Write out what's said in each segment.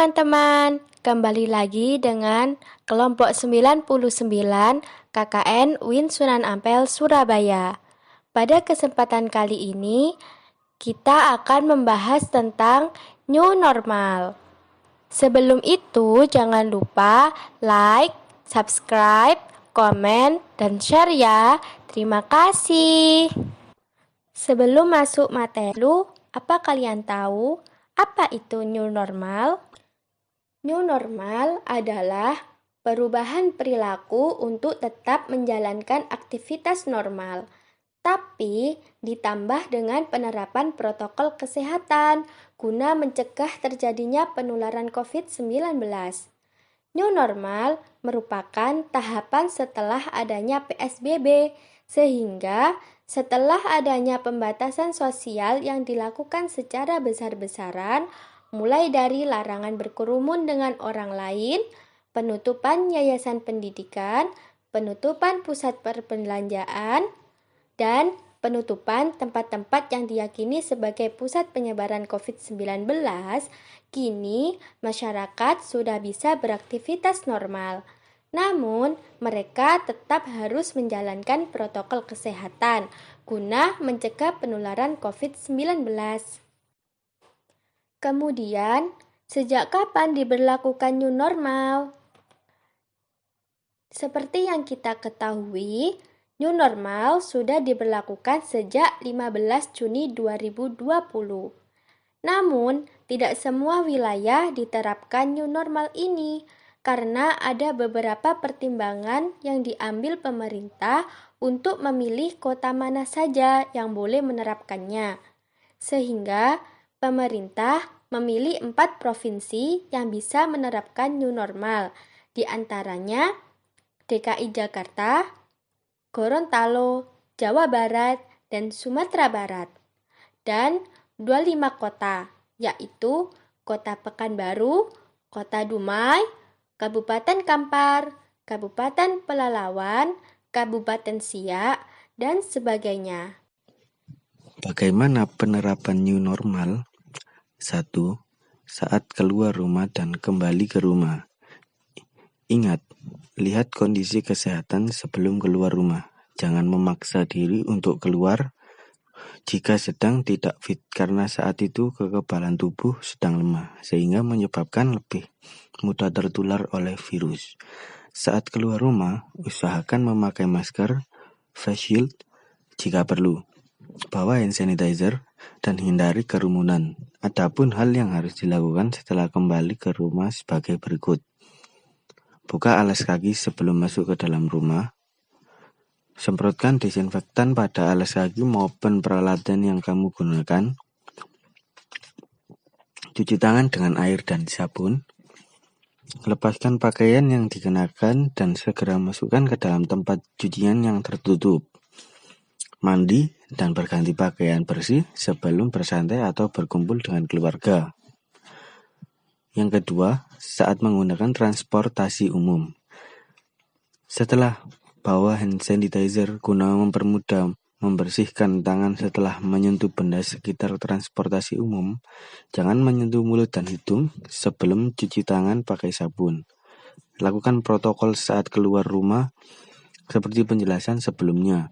teman-teman, kembali lagi dengan kelompok 99 KKN UIN Sunan Ampel Surabaya. Pada kesempatan kali ini, kita akan membahas tentang new normal. Sebelum itu, jangan lupa like, subscribe, komen, dan share ya. Terima kasih. Sebelum masuk materi, apa kalian tahu apa itu new normal? New normal adalah perubahan perilaku untuk tetap menjalankan aktivitas normal, tapi ditambah dengan penerapan protokol kesehatan guna mencegah terjadinya penularan COVID-19. New normal merupakan tahapan setelah adanya PSBB, sehingga setelah adanya pembatasan sosial yang dilakukan secara besar-besaran, mulai dari larangan berkerumun dengan orang lain, penutupan yayasan pendidikan, penutupan pusat perbelanjaan, dan penutupan tempat-tempat yang diyakini sebagai pusat penyebaran COVID-19, kini masyarakat sudah bisa beraktivitas normal. Namun, mereka tetap harus menjalankan protokol kesehatan guna mencegah penularan COVID-19. Kemudian, sejak kapan diberlakukan new normal? Seperti yang kita ketahui, new normal sudah diberlakukan sejak 15 Juni 2020. Namun, tidak semua wilayah diterapkan new normal ini, karena ada beberapa pertimbangan yang diambil pemerintah untuk memilih kota mana saja yang boleh menerapkannya. Sehingga pemerintah memilih 4 provinsi yang bisa menerapkan new normal, di antaranya DKI Jakarta, Gorontalo, Jawa Barat, dan Sumatera Barat. Dan 25 kota, yaitu Kota Pekanbaru, Kota Dumai, Kabupaten Kampar, Kabupaten Pelalawan, Kabupaten Siak, dan sebagainya. Bagaimana penerapan new normal? 1. Saat keluar rumah dan kembali ke rumah. Ingat, lihat kondisi kesehatan sebelum keluar rumah. Jangan memaksa diri untuk keluar jika sedang tidak fit, karena saat itu kekebalan tubuh sedang lemah, sehingga menyebabkan lebih mudah tertular oleh virus. Saat keluar rumah, usahakan memakai masker, face shield jika perlu. Bawa hand sanitizer dan hindari kerumunan. Adapun hal yang harus dilakukan setelah kembali ke rumah sebagai berikut. Buka alas kaki sebelum masuk ke dalam rumah. Semprotkan desinfektan pada alas kaki maupun peralatan yang kamu gunakan. Cuci tangan dengan air dan sabun. Lepaskan pakaian yang dikenakan dan segera masukkan ke dalam tempat cucian yang tertutup. Mandi dan berganti pakaian bersih sebelum bersantai atau berkumpul dengan keluarga. Yang kedua, saat menggunakan transportasi umum. Setelah bawa hand sanitizer guna mempermudah membersihkan tangan setelah menyentuh benda sekitar transportasi umum, jangan menyentuh mulut dan hidung sebelum cuci tangan pakai sabun. Lakukan protokol saat keluar rumah seperti penjelasan sebelumnya.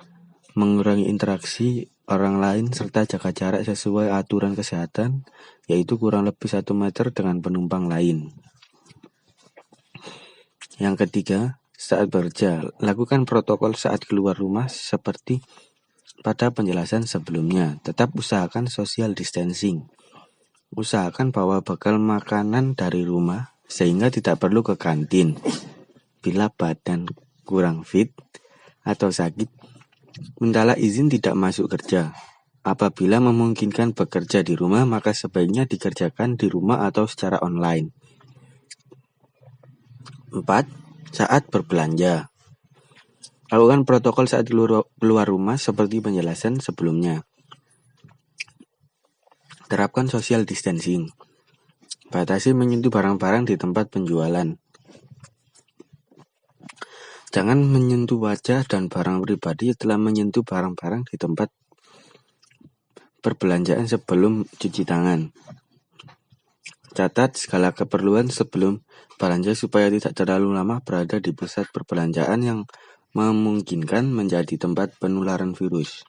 Mengurangi interaksi orang lain serta jaga jarak sesuai aturan kesehatan, yaitu kurang lebih 1 meter dengan penumpang lain. Yang ketiga, saat bekerja, lakukan protokol saat keluar rumah seperti pada penjelasan sebelumnya. Tetap usahakan social distancing. Usahakan bawa bekal makanan dari rumah sehingga tidak perlu ke kantin. Bila badan kurang fit atau sakit, mintalah izin tidak masuk kerja. Apabila memungkinkan bekerja di rumah, maka sebaiknya dikerjakan di rumah atau secara online. 4. Saat berbelanja. Lakukan protokol saat keluar rumah seperti penjelasan sebelumnya. Terapkan social distancing. Batasi menyentuh barang-barang di tempat penjualan. Jangan menyentuh wajah dan barang pribadi setelah menyentuh barang-barang di tempat perbelanjaan sebelum cuci tangan. Catat segala keperluan sebelum belanja supaya tidak terlalu lama berada di pusat perbelanjaan yang memungkinkan menjadi tempat penularan virus.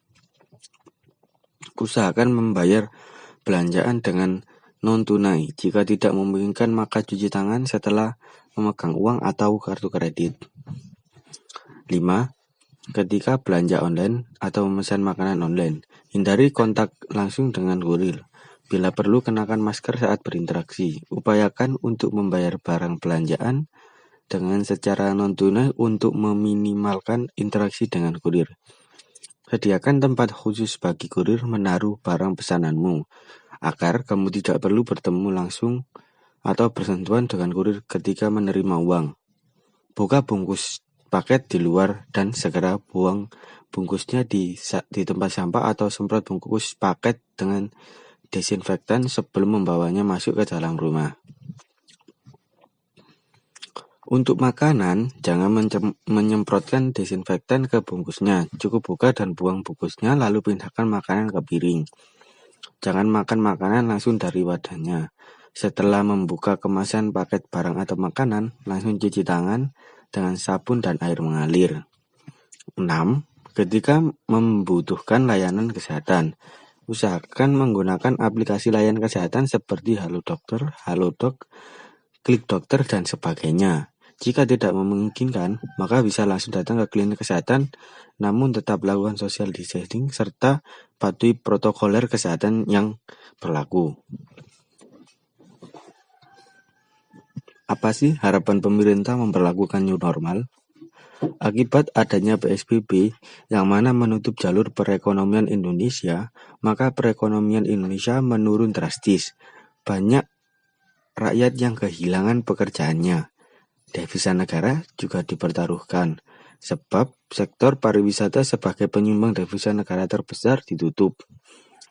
Usahakan membayar belanjaan dengan non-tunai. Jika tidak memungkinkan, maka cuci tangan setelah memegang uang atau kartu kredit. 5. Ketika belanja online atau memesan makanan online, hindari kontak langsung dengan kurir. Bila perlu, kenakan masker saat berinteraksi. Upayakan untuk membayar barang belanjaan dengan secara non-tunai untuk meminimalkan interaksi dengan kurir. Sediakan tempat khusus bagi kurir menaruh barang pesananmu, agar kamu tidak perlu bertemu langsung atau bersentuhan dengan kurir ketika menerima uang. Buka bungkus paket di luar dan segera buang bungkusnya di tempat sampah atau semprot bungkus paket dengan desinfektan sebelum membawanya masuk ke dalam rumah. Untuk makanan, jangan menyemprotkan desinfektan ke bungkusnya. Cukup buka dan buang bungkusnya lalu pindahkan makanan ke piring. Jangan makan makanan langsung dari wadahnya. Setelah membuka kemasan paket barang atau makanan, langsung cuci tangan dengan sabun dan air mengalir. 6. Ketika membutuhkan layanan kesehatan, usahakan menggunakan aplikasi layanan kesehatan seperti Halo Dokter, Halodoc, Klik Dokter, dan sebagainya. Jika tidak memungkinkan, maka bisa langsung datang ke klinik kesehatan, namun tetap lakukan social distancing serta patuhi protokoler kesehatan yang berlaku. Apa sih harapan pemerintah memperlakukan new normal? Akibat adanya PSBB yang mana menutup jalur perekonomian Indonesia, maka perekonomian Indonesia menurun drastis. Banyak rakyat yang kehilangan pekerjaannya. Devisa negara juga dipertaruhkan, sebab sektor pariwisata sebagai penyumbang devisa negara terbesar ditutup.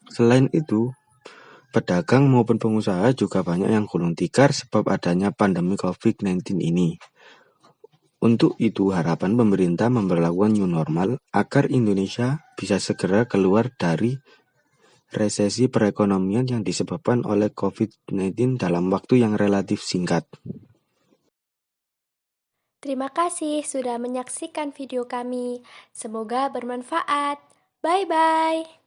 Selain itu, pedagang maupun pengusaha juga banyak yang gulung tikar sebab adanya pandemi COVID-19 ini. Untuk itu, harapan pemerintah memperlakukan new normal agar Indonesia bisa segera keluar dari resesi perekonomian yang disebabkan oleh COVID-19 dalam waktu yang relatif singkat. Terima kasih sudah menyaksikan video kami. Semoga bermanfaat. Bye-bye.